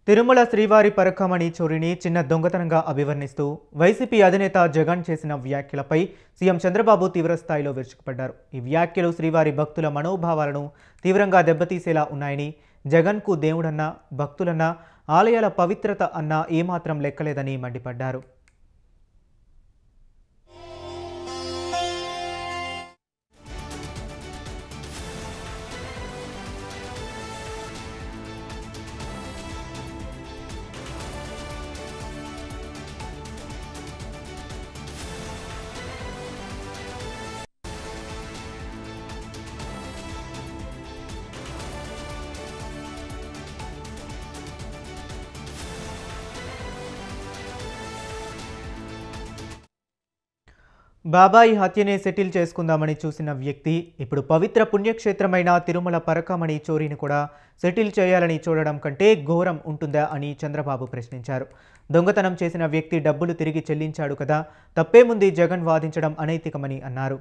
తిరుమల శ్రీవారి పరకామణి చోరీని చిన్న దొంగతనంగా అభివర్ణిస్తూ వైసీపీ అధినేత జగన్ చేసిన వ్యాఖ్యలపై సీఎం చంద్రబాబు తీవ్రస్థాయిలో విరుచుకుపడ్డారు. ఈ వ్యాఖ్యలు శ్రీవారి భక్తుల మనోభావాలను తీవ్రంగా దెబ్బతీసేలా ఉన్నాయని, జగన్కు దేవుడన్నా, భక్తులన్నా, ఆలయాల పవిత్రత అన్నా ఏమాత్రం లెక్కలేదని మండిపడ్డారు. బాబాయి హత్యనే సెటిల్ చేసుకుందామని చూసిన వ్యక్తి ఇప్పుడు పవిత్ర పుణ్యక్షేత్రమైన తిరుమల పరకామణి చోరీని కూడా సెటిల్ చేయాలని చూడడం కంటే ఘోరం ఉంటుందా అని చంద్రబాబు ప్రశ్నించారు. దొంగతనం చేసిన వ్యక్తి డబ్బులు తిరిగి చెల్లించాడు కదా, తప్పేముంది జగన్ వాదించడం అనైతికమని అన్నారు.